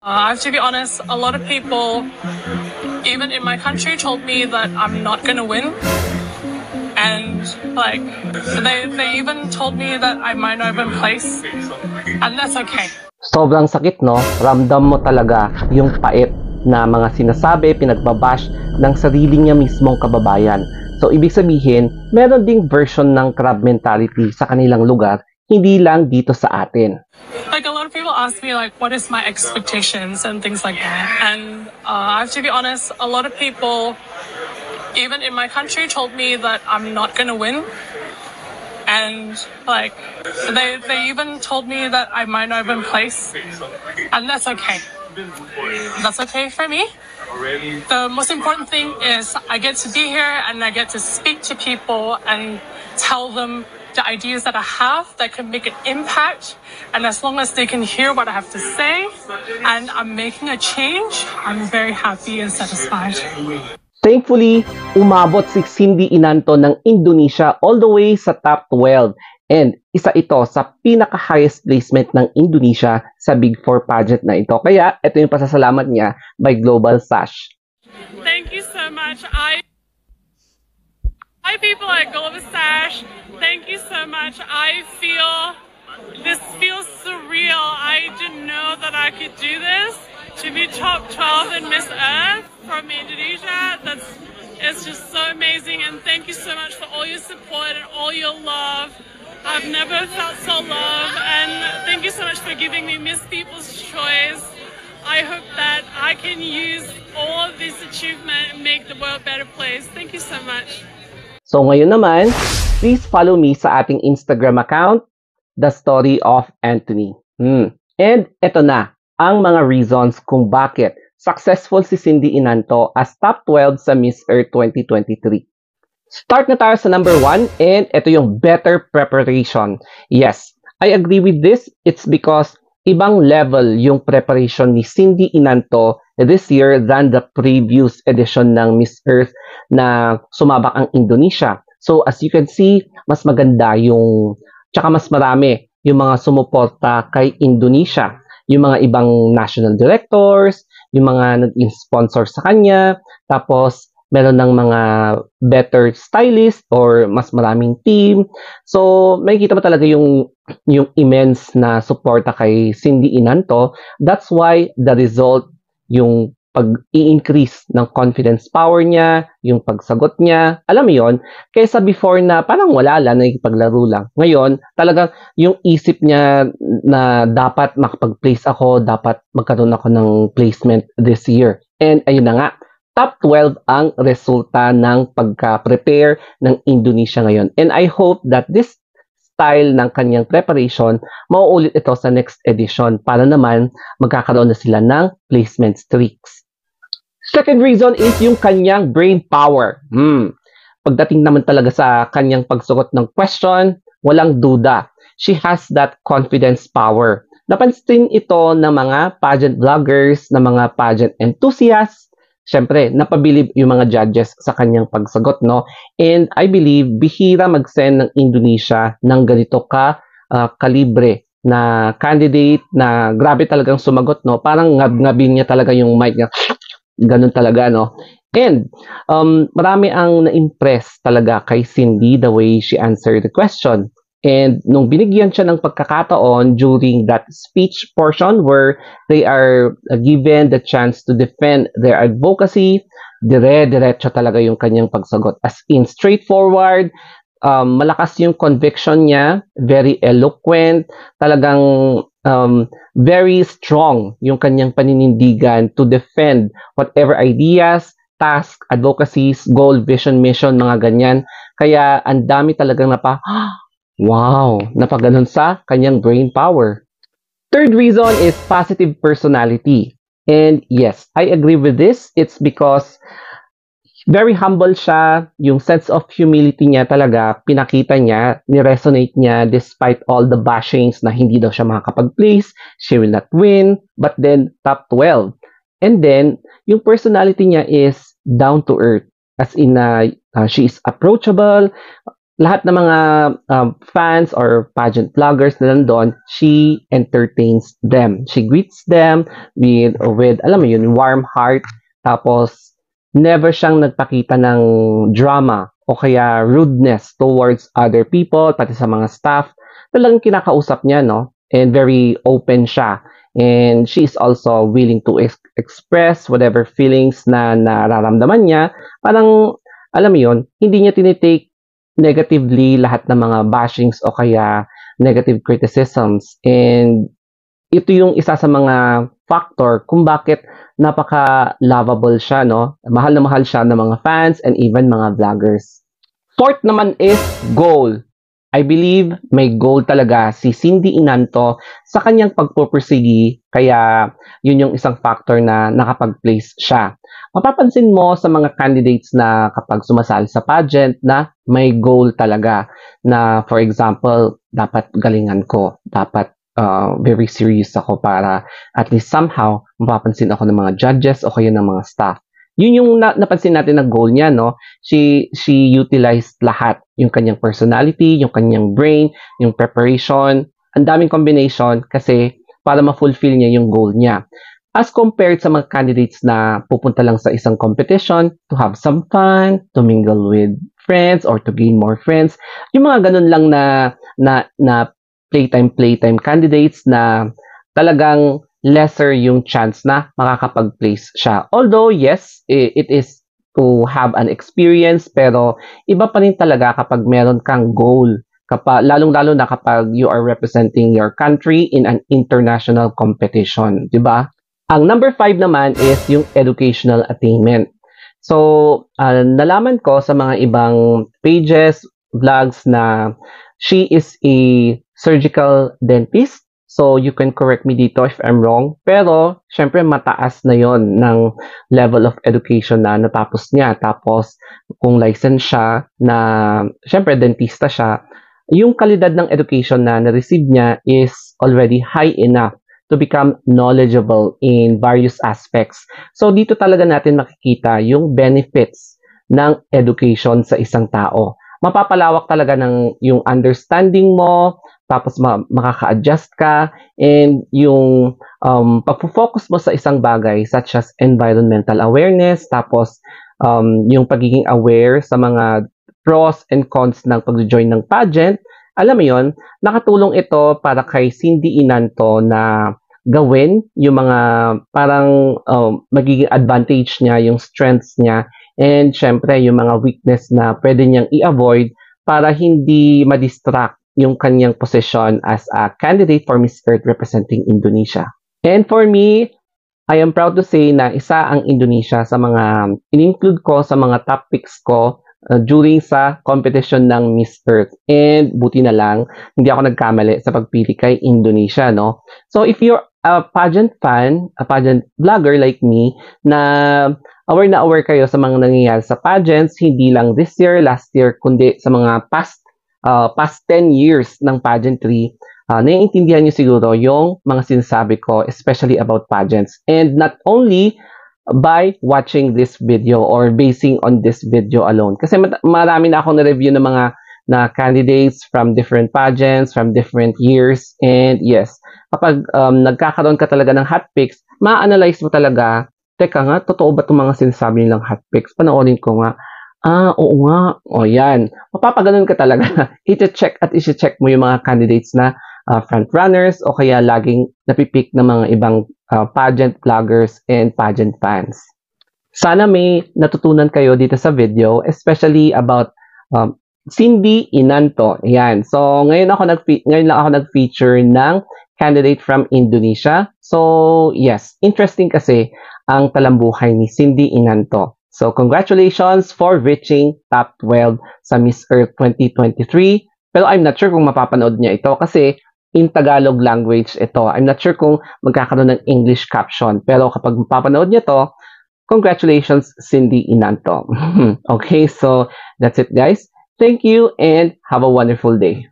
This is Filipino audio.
I have to be honest, a lot of people, even in my country, told me that I'm not going to win. And like, they even told me that I might not even place. And that's okay. Sobrang sakit, no? Ramdam mo talaga yung pait na mga sinasabi, pinagbabash ng sarili niya mismong kababayan. So, ibig sabihin, meron ding version ng crab mentality sa kanilang lugar, hindi lang dito sa atin. Like, a lot of people ask me, like, what is my expectations and things like that. And I have to be honest, a lot of people, even in my country, told me that I'm not going to win. And like, they even told me that I might not even place. And that's okay. That's okay for me. The most important thing is I get to be here and I get to speak to people and tell them the ideas that I have that can make an impact. And as long as they can hear what I have to say and I'm making a change, I'm very happy and satisfied. Thankfully, umabot si Cindy Inanto ng Indonesia all the way sa top 12. And isa ito sa pinaka-highest placement ng Indonesia sa Big 4 pageant na ito. Kaya ito yung pasasalamat niya by Global Sash. Thank you so much. Hi people at Global Sash. Thank you so much. This feels surreal. I didn't know that I could do this. To be top 12 in Miss Earth from Indonesia, it's just so amazing. And thank you so much for all your support and all your love. I've never felt so loved. And thank you so much for giving me Miss People's Choice. I hope that I can use all of this achievement and make the world a better place. Thank you so much. So ngayon naman, please follow me sa ating Instagram account, The Story of Anthony. And eto na, ang mga reasons kung bakit successful si Cindy Inanto as top 12 sa Miss Earth 2023. Start na tayo sa number 1, and ito yung better preparation. Yes, I agree with this. It's because ibang level yung preparation ni Cindy Inanto this year than the previous edition ng Miss Earth na sumabak ang Indonesia. So as you can see, mas maganda tsaka mas marami yung mga sumuporta kay Indonesia. Yung mga ibang national directors, yung mga nag-sponsor sa kanya, tapos meron ng mga better stylist or mas maraming team. So, makikita mo talaga yung immense na suporta kay Cindy Inanto. That's why the result, yung pag-i-increase ng confidence power niya, yung pagsagot niya, alam mo yun, kaysa before na parang wala lang, nakikipaglaro lang. Ngayon, talagang yung isip niya na dapat makapag-place ako, dapat magkaroon ako ng placement this year. And ayun na nga, top 12 ang resulta ng pagka-prepare ng Indonesia ngayon. And I hope that this style ng kanyang preparation, mauulit ito sa next edition para naman magkakaroon na sila ng placement streaks. Second reason is yung kanyang brain power. Pagdating naman talaga sa kanyang pagsagot ng question, walang duda. She has that confidence power. Napansin ito ng mga pageant vloggers, ng mga pageant enthusiasts. Siyempre, napabilib yung mga judges sa kanyang pagsagot, no? And I believe, bihira mag-send ng Indonesia ng ganito kalibre na candidate na grabe talagang sumagot, no? Parang ngab-ngabin niya talaga yung mic niya. Ganun talaga, no? And marami ang na-impress talaga kay Cindy the way she answered the question. And nung binigyan siya ng pagkakataon during that speech portion where they are given the chance to defend their advocacy, dire-diretso talaga yung kanyang pagsagot. As in, straightforward, malakas yung conviction niya, very eloquent, talagang very strong yung kanyang paninindigan to defend whatever ideas, task, advocacies, goal, vision, mission, mga ganyan. Kaya ang dami talagang wow, napaganon sa kanyang brain power. Third reason is positive personality. And yes, I agree with this. It's because very humble siya. Yung sense of humility niya talaga, pinakita niya, ni-resonate niya despite all the bashings na hindi daw siya makakapag-place, she will not win, but then top 12. And then, yung personality niya is down to earth. As in, she is approachable, lahat ng mga fans or pageant vloggers na nandun, she entertains them. She greets them with alam mo yun, warm heart. Tapos, never siyang nagpakita ng drama o kaya rudeness towards other people, pati sa mga staff. Talagang kinakausap niya, no? And very open siya. And she is also willing to express whatever feelings na nararamdaman niya. Parang, alam mo yun, hindi niya tinitake negatively lahat ng mga bashings o kaya negative criticisms. And ito yung isa sa mga factor kung bakit napaka-lovable siya, no? Mahal na mahal siya ng mga fans and even mga vloggers. Fourth naman is goal. I believe may goal talaga si Cindy Inanto sa kanyang pagpupursigi, kaya yun yung isang factor na nakapag-place siya. Mapapansin mo sa mga candidates na kapag sumasali sa pageant na may goal talaga na, for example, dapat galingan ko, dapat very serious ako para at least somehow mapapansin ako ng mga judges o kaya ng mga staff. Yun yung napansin natin na goal niya, no? She utilized lahat. Yung kanyang personality, yung kanyang brain, yung preparation. Ang daming combination kasi para ma-fulfill niya yung goal niya. As compared sa mga candidates na pupunta lang sa isang competition to have some fun, to mingle with friends, or to gain more friends. Yung mga ganun lang na playtime candidates na talagang lesser yung chance na makakapag-place siya. Although, yes, it is to have an experience, pero iba pa rin talaga kapag meron kang goal. Lalong-lalo na kapag you are representing your country in an international competition, di ba? Ang number 5 naman is yung educational attainment. So, nalaman ko sa mga ibang pages, vlogs na she is a surgical dentist. So, you can correct me dito if I'm wrong. Pero, syempre, mataas na yon ng level of education na natapos niya. Tapos, kung license siya na, syempre, dentista siya, yung kalidad ng education na na-receive niya is already high enough to become knowledgeable in various aspects. So, dito talaga natin makikita yung benefits ng education sa isang tao. Mapapalawak talaga ng yung understanding mo, tapos makaka-adjust ka, and yung pag-focus mo sa isang bagay such as environmental awareness, tapos yung pagiging aware sa mga pros and cons ng pag-join ng pageant. Alam mo yon, nakatulong ito para kay Cindy Inanto na gawin yung mga parang magiging advantage niya, yung strengths niya, and syempre yung mga weakness na pwede niyang i-avoid para hindi ma-distract yung kanyang position as a candidate for Miss Earth representing Indonesia. And for me, I am proud to say na isa ang Indonesia sa mga in-include ko sa mga top picks ko during sa competition ng Miss Earth. And buti na lang, hindi ako nagkamali sa pagpili kay Indonesia, no? So if you're a pageant fan, a pageant vlogger like me, na aware kayo sa mga nangyayari sa pageants, hindi lang this year, last year, kundi sa mga past 10 years ng pageantry, naiintindihan niyo siguro yung mga sinasabi ko, especially about pageants. And not only by watching this video or basing on this video alone. Kasi marami na akong na-review ng mga candidates from different pageants, from different years. And yes, kapag nagkakaroon ka talaga ng hot picks, ma-analyze mo talaga, teka nga, totoo ba itong mga sinasabi nilang hot picks? Panoorin ko nga. Oo nga. O yan. Mapapaganon ka talaga. I-check mo yung mga candidates na front runners o kaya laging napipick ng mga ibang pageant vloggers and pageant fans. Sana may natutunan kayo dito sa video, especially about Cindy Inanto. Yan. So, ngayon lang ako nag-feature ng candidate from Indonesia. So, yes. Interesting kasi ang talambuhay ni Cindy Inanto. So, congratulations for reaching top 12 sa Miss Earth 2023. Pero I'm not sure kung mapapanood niya ito kasi in Tagalog language ito. I'm not sure kung magkakaroon ng English caption. Pero kapag mapapanood niya to, congratulations, Cindy Inanto. Okay, so that's it guys. Thank you and have a wonderful day.